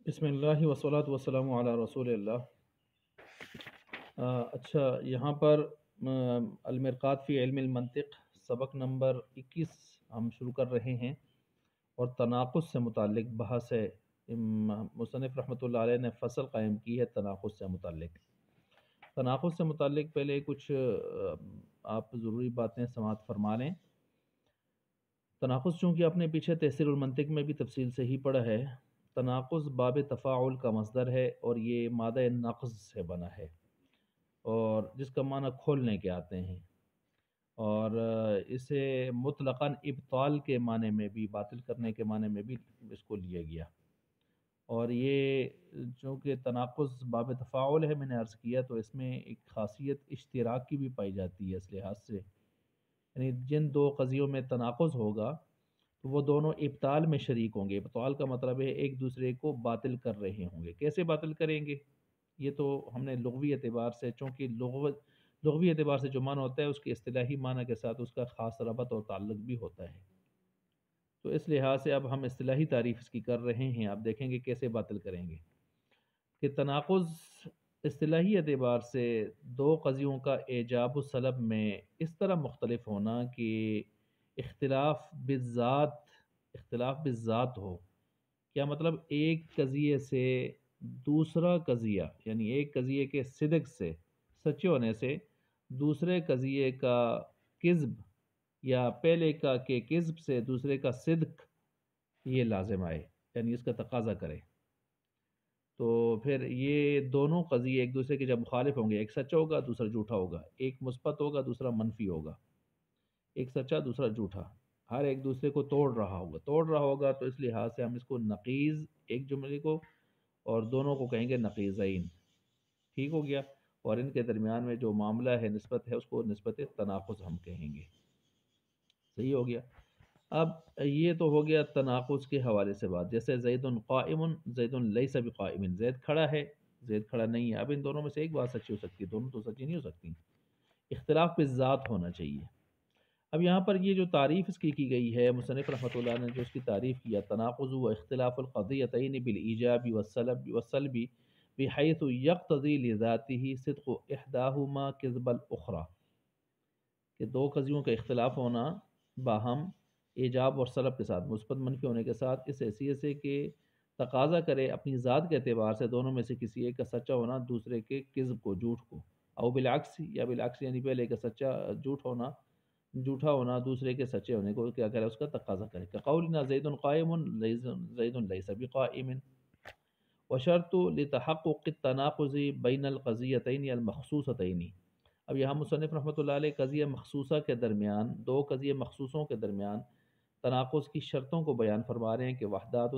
بسم اللہ وصلاۃ وسلام علی رسول اللہ۔ اچھا، یہاں پر المرقات فی علم المنطق سبق نمبر 21 ہم شروع کر رہے ہیں، اور تناقض سے متعلق بحث ہے۔ مصنف رحمۃ اللہ علیہ نے فصل قائم کی ہے تناقض سے متعلق۔ تناقض سے متعلق پہلے کچھ آپ ضروری باتیں سماعت فرما لیں۔ تناقض چونکہ اپنے پیچھے تحصیل المنطق میں بھی تفصیل سے ہی پڑھا ہے، تناقض باب تفاعل کا مصدر ہے اور یہ مادہ نقض سے بنا ہے، اور جس کا معنی کھولنے کے آتے ہیں، اور اسے مطلقاً ابطال کے معنی میں بھی، باطل کرنے کے معنی میں بھی اس کو لیا گیا۔ اور یہ چونکہ تناقض باب تفاعل ہے، میں نے عرض کیا، تو اس میں ایک خاصیت اشتراک کی بھی پائی جاتی ہے اس لحاظ سے، یعنی جن دو قضیوں میں تناقض ہوگا تو وہ دونوں ابطال میں شریک ہوں گے۔ ابطال کا مطلب ہے ایک دوسرے کو باطل کر رہے ہوں گے۔ کیسے باطل کریں گے؟ یہ تو ہم نے لغوی اعتبار سے، چونکہ لغوی اعتبار سے جو معنی ہوتا ہے اس کے اصطلاحی معنی کے ساتھ اس کا خاص ربط اور تعلق بھی ہوتا ہے، تو اس لحاظ سے اب ہم اصطلاحی تعریف اس کی کر رہے ہیں۔ آپ دیکھیں گے کیسے باطل کریں گے کہ تناقض اصطلاحی اعتبار سے دو قضیوں کا ایجاب و سلب میں اس طرح مختلف ہونا کہ اختلاف بالذات اختلاف بالذات ہو۔ کیا مطلب؟ ایک قضیے سے دوسرا قضیہ، یعنی ایک قضیے کے صدق سے، سچے ہونے سے، دوسرے قضیے کا کذب، یا پہلے کا کے کذب سے دوسرے کا صدق یہ لازم آئے، یعنی اس کا تقاضا کرے، تو پھر یہ دونوں قضیے ایک دوسرے کے جب مخالف ہوں گے، ایک سچا ہوگا دوسرا جھوٹا ہوگا، ایک مثبت ہوگا دوسرا منفی ہوگا، ایک سچا دوسرا جھوٹا، ہر ایک دوسرے کو توڑ رہا ہوگا، تو اس لحاظ سے ہم اس کو نقیض، ایک جملے کو اور دونوں کو کہیں گے نقیضین۔ ٹھیک ہو گیا؟ اور ان کے درمیان میں جو معاملہ ہے، نسبت ہے، اس کو نسبت تناقض ہم کہیں گے۔ صحیح ہو گیا؟ اب یہ تو ہو گیا تناقض کے حوالے سے بات، جیسے زید قائم، زید لیس بقائم، زید کھڑا ہے زید کھڑا نہیں ہے۔ اب ان دونوں میں سے ایک بات سچی ہو سکتی ہے، دونوں تو سچی نہیں ہو سکتی۔ اختلاف بالذات ہونا چاہیے۔ اب یہاں پر یہ جو تعریف اس کی گئی ہے، مصنف رحمۃ اللہ نے جو اس کی تعریف کیا، تناقض و اختلاف القضیتین بالایجاب والسلب بحیث یقتضی لذاته صدق احداہما کذب الاخری، کہ دو قضیوں کا اختلاف ہونا باہم ایجاب اور سلب کے ساتھ، مثبت منفی ہونے کے ساتھ، اس حیثیت سے کہ تقاضا کرے اپنی ذات کے اعتبار سے دونوں میں سے کسی ایک کا سچا ہونا دوسرے کے کذب کو، جھوٹ کو، او بالعکس، یا بالعکس یعنی پہلے کا سچا جھوٹا ہونا دوسرے کے سچے ہونے کو کیا کرے، اس کا تقاضا کرے۔ کہ قولنا زید قائم زید لیس بقائم، وشرط لتحقق التناقض بین القضیتین المخصوصتین۔ اب یہاں مصنف رحمۃ اللہ علیہ قضیہ مخصوصہ کے درمیان، دو قضیہ مخصوصوں کے درمیان تناقض کی شرطوں کو بیان فرما رہے ہیں کہ وحدات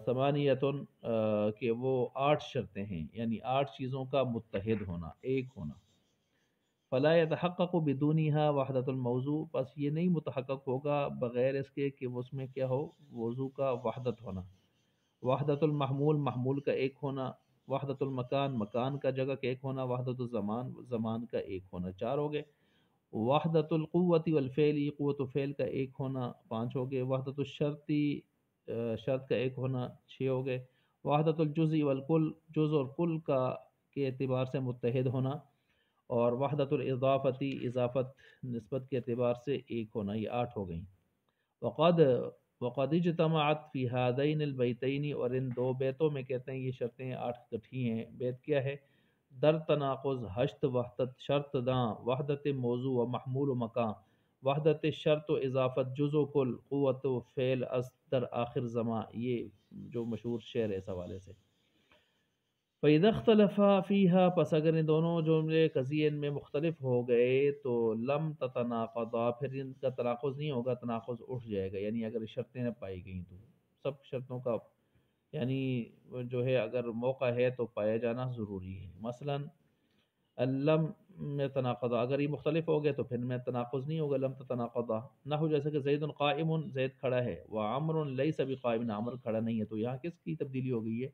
ثمانیتن کہ وہ 8 شرطیں ہیں، یعنی 8 چیزوں کا متحد ہونا، ایک ہونا۔ فلا يتحقق بدونها وحدت الموضوع، بس یہ نہیں متحقق ہوگا بغیر اس کے کہ اس میں کیا ہو، موضوع کا وحدت ہونا، وحدت المحمول محمول کا ایک ہونا، وحدت المکان مکان کا جگہ کا ایک ہونا، وحدت الزمان زمان کا ایک ہونا، 4 ہو گئے۔ وحدت القوت والفعل قوت و فعل کا ایک ہونا، 5 ہو گئے۔ وحدت الشرطی شرط کا ایک ہونا، 6 ہو گئے۔ وحدت الجزء والکل جز اور کل کا کے اعتبار سے متحد ہونا، اور وحدت الاضافتی اضافت نسبت کے اعتبار سے ایک ہونا، یہ 8 ہو گئیں۔ وقد وقد اجتمعت فی ہذین البیتین، اور ان دو بیتوں میں کہتے ہیں یہ شرطیں 8 اکٹھی ہیں۔ بیت کیا ہے؟ در تناقض ہشت وحدت شرط داں، وحدت موضوع و محمول و مکان، وحدت شرط و اضافت جز و کل، قوت و فعل از در آخر زماں، یہ جو مشہور شعر ہے اس حوالے سے۔ فَإِذَا اخْتَلَفَا فِيهَا، پس اگر ان دونوں جملے قضیے ان میں مختلف ہو گئے تو لم تتناقضا، پھر ان کا تناقض نہیں ہوگا، تناقض اٹھ جائے گا، یعنی اگر شرطیں نہ پائی گئیں تو سب شرطوں کا یعنی جو ہے اگر موقع ہے تو پایا جانا ضروری ہے۔ مثلا لم میں تناقضا، اگر یہ مختلف ہو گئے تو پھر میں تناقض نہیں ہوگا، لم تتناقضا نہ ہو، جیسے کہ زید قائم زید کھڑا ہے، وعمر لیس بقائم عمر کھڑا نہیں ہے، تو یہاں کس کی تبدیلی ہو گئی ہے؟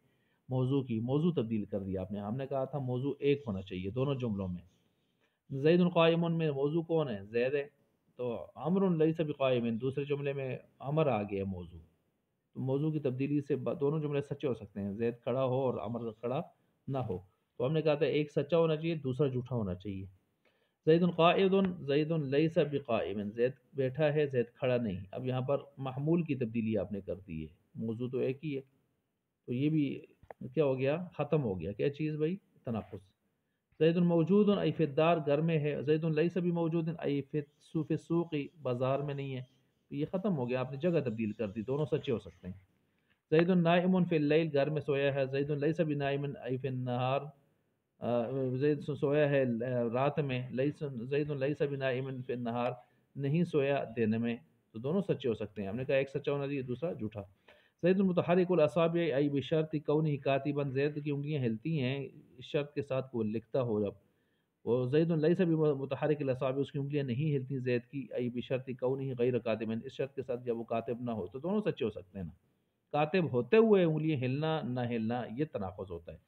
موضوع کی، موضوع تبدیل کر دیا آپ نے۔ ہم نے کہا تھا موضوع ایک ہونا چاہیے دونوں جملوں میں۔ زید قائم میں موضوع کون ہے؟ زید ہے، تو عمر لیس بقائم دوسرے جملے میں عمر آ گیا موضوع، تو موضوع کی تبدیلی سے دونوں جملے سچے ہو سکتے ہیں، زید کھڑا ہو اور عمر کھڑا نہ ہو۔ تو ہم نے کہا تھا ایک سچا ہونا چاہیے، دوسرا جھوٹا ہونا چاہیے۔ زید قائد، زید لیس بقائم، زید بیٹھا ہے، زید کھڑا نہیں۔ اب یہاں پر محمول کی تبدیلی آپ نے کر دی ہے، موضوع تو ایک ہی ہے، تو یہ بھی کیا ہو گیا، ختم ہو گیا۔ کیا چیز بھائی؟ تناقض۔ زید موجود ای فی الدار، گھر میں ہے، زید لیس بھی موجود ای فی السوق، بازار میں نہیں ہے، تو یہ ختم ہو گیا، آپ نے جگہ تبدیل کر دی، دونوں سچے ہو سکتے ہیں۔ زید نائم فی اللیل، گھر میں سویا ہے، زید لیس بنائم ای فی النہار، زید سویا ہے رات میں، زید لیس بنائم فی النہار، نہیں سویا دن میں، تو دونوں سچے ہو سکتے ہیں۔ ہم نے کہا ایک سچا ہونا چاہیے، دوسرا جھوٹا۔ زید متحرک الاصابع ای بشرط کونہ کاتبا، زید کی انگلیاں ہلتی ہیں اس شرط کے ساتھ کہ وہ لکھتا ہو جب۔ وہ زید لیس بمتحرک الاصابع، اس کی انگلیاں نہیں ہلتی زید کی، ای بشرط کونہ غیر کاتبا، اس شرط کے ساتھ جب وہ کاتب نہ ہو، تو دونوں سچے ہو سکتے ہیں نا۔ کاتب ہوتے ہوئے انگلیاں ہلنا نہ ہلنا، یہ تناقض ہوتا ہے۔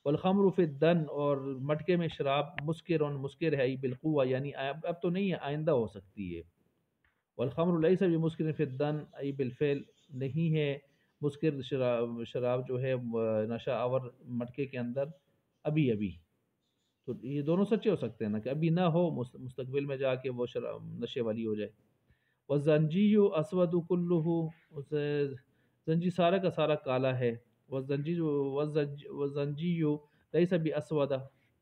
والخمر فی الدن، اور مٹکے میں شراب، مسکر مسکر ہے بالقوہ، یعنی اب تو نہیں ہے، آئندہ ہو سکتی ہے۔ والخمر لیس بمسکر فی الدن ای بالفعل، نہیں ہے مسکر شراب جو ہے نشہ آور مٹکے کے اندر ابھی ابھی، تو یہ دونوں سچے ہو سکتے ہیں نا، کہ ابھی نہ ہو، مستقبل میں جا کے وہ شراب نشے والی ہو جائے۔ والزنجی اسود کلہ، زنجی سارا کا سارا کالا ہے۔ والزنجی لیس باسود،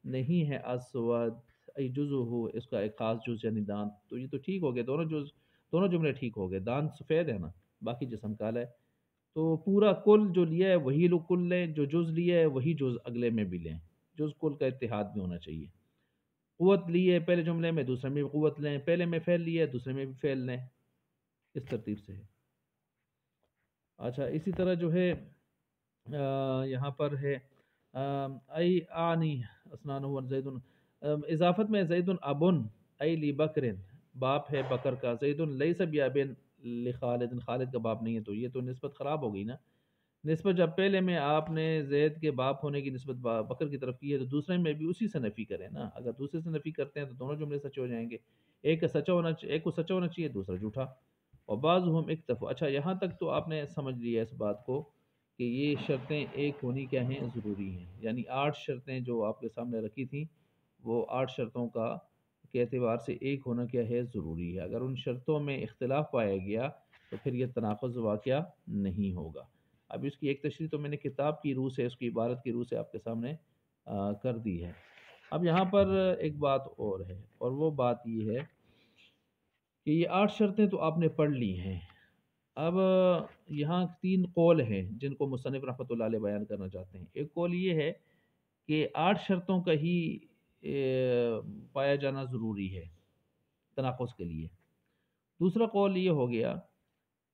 نہیں ہے اسود، ای جزء، اس کا ایک خاص جز یعنی دانت، تو یہ تو ٹھیک ہو گئے، دونوں جملے ٹھیک ہو گئے، دانت سفید ہے نا، باقی جسم کالا ہے، تو پورا کل جو لیا ہے وہی لوگ کل لیں، جو جز لیا ہے وہی جز اگلے میں بھی لیں، جز کل کا اتحاد بھی ہونا چاہیے۔ قوت لی ہے پہلے جملے میں، دوسرے میں بھی قوت لیں، پہلے میں فعل لیا ہے دوسرے میں بھی فعل لیں، اس ترتیب سے ہے۔ اچھا اسی طرح جو ہے یہاں پر ہے ای آنی اسنان ہوا زید، اضافت میں زید ابن ای لی بکر، باپ ہے بکر کا، زید لیس بیابن لخالد، خالد کا باپ نہیں ہے، تو یہ تو نسبت خراب ہو گئی نا۔ نسبت جب پہلے میں آپ نے زید کے باپ ہونے کی نسبت بکر کی طرف کی ہے، تو دوسرے میں بھی اسی سے نفی کریں نا، اگر دوسرے سے نفی کرتے ہیں تو دونوں جملے سچے ہو جائیں گے، ایک کا سچا ہونا چاہیے، ایک کو سچا ہونا چاہیے، دوسرا جھوٹا۔ اور بعضهم اکتفوا، اچھا یہاں تک تو آپ نے سمجھ لیا اس بات کو کہ یہ شرطیں ایک ہونی کیا ہیں، ضروری ہیں، یعنی 8 شرطیں جو آپ کے سامنے رکھی تھیں، وہ 8 شرطوں کا کے اعتبار سے ایک ہونا کیا ہے، ضروری ہے۔ اگر ان شرطوں میں اختلاف پایا گیا تو پھر یہ تناقض واقعہ نہیں ہوگا۔ اب اس کی ایک تشریح تو میں نے کتاب کی روح سے، اس کی عبارت کی روح سے آپ کے سامنے کر دی ہے۔ اب یہاں پر ایک بات اور ہے، اور وہ بات یہ ہے کہ یہ 8 شرطیں تو آپ نے پڑھ لی ہیں، اب یہاں 3 قول ہیں جن کو مصنف رحمۃ اللہ علیہ بیان کرنا چاہتے ہیں۔ ایک قول یہ ہے کہ 8 شرطوں کا ہی پایا جانا ضروری ہے تناقض کے لیے۔ دوسرا قول یہ ہو گیا،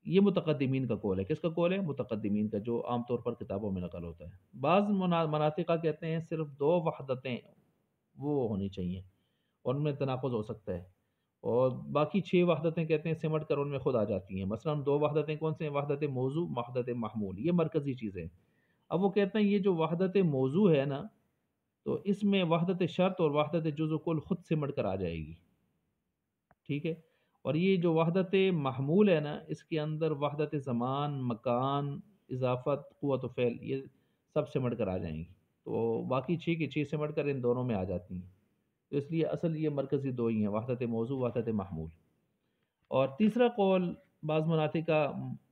یہ متقدمین کا قول ہے، کس کا قول ہے؟ متقدمین کا، جو عام طور پر کتابوں میں نقل ہوتا ہے۔ بعض مناطقہ کہتے ہیں صرف 2 وحدتیں وہ ہونی چاہیے اور ان میں تناقض ہو سکتا ہے، اور باقی 6 وحدتیں کہتے ہیں سمٹ کر ان میں خود آ جاتی ہیں۔ مثلا 2 وحدتیں کون سے ہیں؟ وحدت موضوع، وحدت محمول، یہ مرکزی چیزیں ہیں۔ اب وہ کہتے ہیں یہ جو وحدت موضوع ہے نا، تو اس میں وحدت شرط اور وحدت جزء کل خود سمٹ کر آ جائے گی، ٹھیک ہے؟ اور یہ جو وحدت محمول ہے نا، اس کے اندر وحدت زمان، مکان، اضافت، قوت و فعل، یہ سب سمٹ کر آ جائیں گی، تو باقی 6 کی 6 سمٹ کر ان دونوں میں آ جاتی ہیں، تو اس لیے اصل یہ مرکزی 2 ہی ہیں، وحدت موضوع، وحدت محمول۔ اور تیسرا قول بعض مناطق کا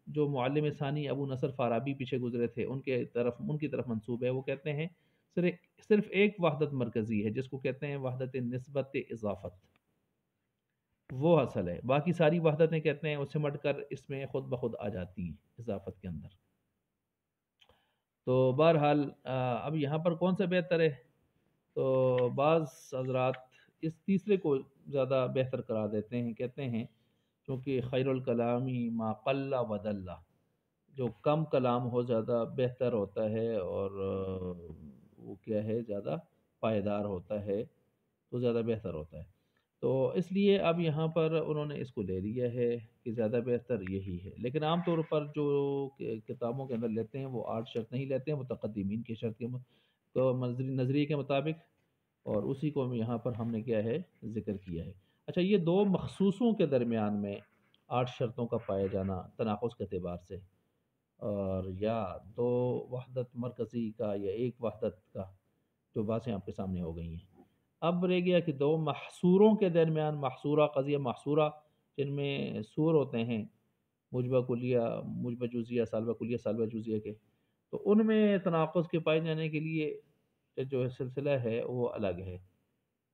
جو معلم ثانی ابو نصر فارابی پیچھے گزرے تھے ان کی طرف منسوب ہے، وہ کہتے ہیں صرف ایک وحدت مرکزی ہے جس کو کہتے ہیں وحدت نسبت اضافت، وہ اصل ہے، باقی ساری وحدتیں کہتے ہیں وہ سمٹ کر اس میں خود بخود آ جاتی ہیں اضافت کے اندر۔ تو بہرحال اب یہاں پر کون سا بہتر ہے؟ تو بعض حضرات اس تیسرے کو زیادہ بہتر قرار دیتے ہیں، کہتے ہیں کیونکہ خیر الکلامی ما قل و دل، جو کم کلام ہو زیادہ بہتر ہوتا ہے، اور وہ کیا ہے، زیادہ پائیدار ہوتا ہے، تو زیادہ بہتر ہوتا ہے، تو اس لیے اب یہاں پر انہوں نے اس کو لے لیا ہے کہ زیادہ بہتر یہی ہے۔ لیکن عام طور پر جو کتابوں کے اندر لیتے ہیں وہ 8 شرط نہیں لیتے ہیں، متقدمین کی شرط کے نظریے کے مطابق، اور اسی کو یہاں پر ہم نے کیا ہے، ذکر کیا ہے۔ اچھا یہ 2 مخصوصوں کے درمیان میں 8 شرطوں کا پایا جانا تناقض کے اعتبار سے، اور یا دو وحدت مرکزی کا یا ایک وحدت کا، جو باتیں آپ کے سامنے ہو گئی ہیں۔ اب رہ گیا کہ دو محصوروں کے درمیان، محصورہ قضیہ محصورہ جن میں سور ہوتے ہیں، مجبہ کلیہ، مجبہ جزیہ، سالبہ کلیہ، سالبہ جزیہ کے، تو ان میں تناقض کے پائے جانے کے لیے جو ہے سلسلہ ہے وہ الگ ہے،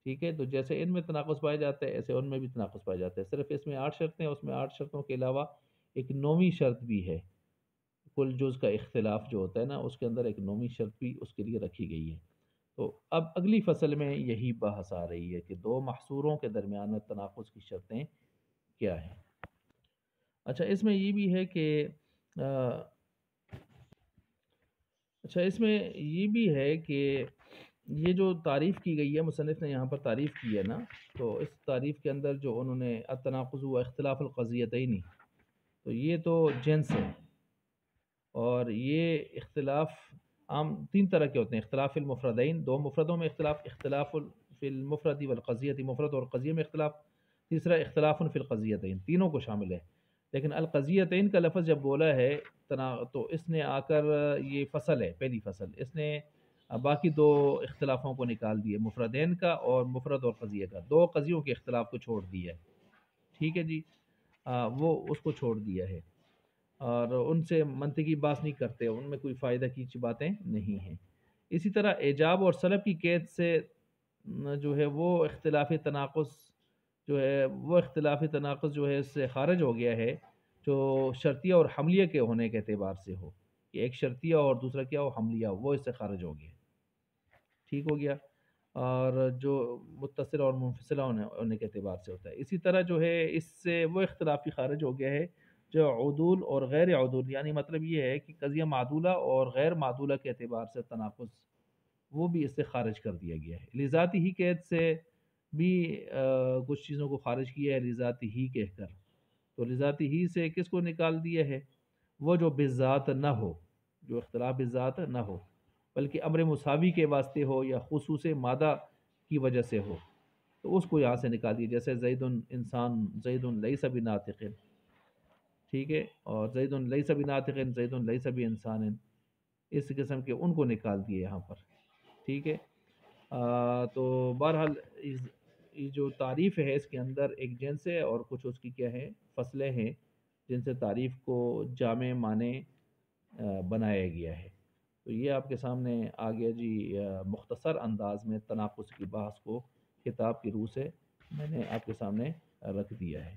ٹھیک ہے؟ تو جیسے ان میں تناقض پائے جاتے ہیں ایسے ان میں بھی تناقض پائے جاتے ہیں، صرف اس میں 8 شرطیں، اس میں 8 شرطوں کے علاوہ ایک 9ویں شرط بھی ہے، کل جز کا اختلاف جو ہوتا ہے نا، اس کے اندر ایک 9ویں شرط بھی اس کے لیے رکھی گئی ہے۔ تو اب اگلی فصل میں یہی بحث آ رہی ہے کہ دو محصوروں کے درمیان میں تناقض کی شرطیں کیا ہیں۔ اچھا اس میں یہ بھی ہے کہ اچھا اس میں یہ بھی ہے کہ یہ جو تعریف کی گئی ہے، مصنف نے یہاں پر تعریف کی ہے نا، تو اس تعریف کے اندر جو انہوں نے التناقض و اختلاف القضیتین، تو یہ تو جنس ہے، اور یہ اختلاف عام 3 طرح کے ہوتے ہیں: اختلاف المفردین، دو مفردوں میں اختلاف، اختلاف فی المفرد والقضیت، مفرد اور قضیہ میں اختلاف، تیسرا اختلاف فی القضیتین، تینوں کو شامل ہے۔ لیکن القضیتین کا لفظ جب بولا ہے تو اس نے آ کر، یہ فصل ہے، پہلی فصل، اس نے باقی دو اختلافوں کو نکال دیے، مفردین کا اور مفرد اور قضیہ کا، دو قضیوں کے اختلاف کو چھوڑ دیا ہے، ٹھیک ہے جی؟ وہ اس کو چھوڑ دیا ہے، اور ان سے منطقی بات نہیں کرتے، ان میں کوئی فائدہ کی باتیں نہیں ہیں۔ اسی طرح ایجاب اور سلب کی قید سے جو ہے وہ اختلاف تناقض جو ہے اس سے خارج ہو گیا ہے، جو شرطیہ اور حملیہ کے ہونے کے اعتبار سے ہو، کہ ایک شرطیہ اور دوسرا کیا ہو، حملیہ ہو، وہ اس سے خارج ہو گیا، ٹھیک ہو گیا؟ اور جو متصل اور منفصلہ ہونے کے اعتبار سے ہوتا ہے، اسی طرح جو ہے اس سے وہ اختلافی خارج ہو گیا ہے جو عدول اور غیر عدول، یعنی مطلب یہ ہے کہ قضیہ معدولہ اور غیر معدولہ کے اعتبار سے تناقض، وہ بھی اس سے خارج کر دیا گیا ہے۔ لذاتی ہی قید سے بھی کچھ چیزوں کو خارج کیا ہے، لذاتی ہی کہہ کر، تو لذاتی ہی سے کس کو نکال دیا ہے؟ وہ جو بذات نہ ہو، جو اختلاف بذات نہ ہو، بلکہ امر مساوی کے واسطے ہو یا خصوص مادہ کی وجہ سے ہو، تو اس کو یہاں سے نکال دیا، جیسے زید انسان، زید لیس بناطق، ٹھیک ہے؟ اور زید لیس بناطق، زید لیس بانسان، اس قسم کے ان کو نکال دیے یہاں پر، ٹھیک ہے؟ تو بہرحال یہ جو تعریف ہے اس کے اندر ایک جنس ہے، اور کچھ اس کی کیا ہے، فصلیں ہیں، جن سے تعریف کو جامع معنی بنایا گیا ہے۔ تو یہ آپ کے سامنے آ گیا جی، مختصر انداز میں تناقض کی بحث کو کتاب کی روح سے میں نے آپ کے سامنے رکھ دیا ہے۔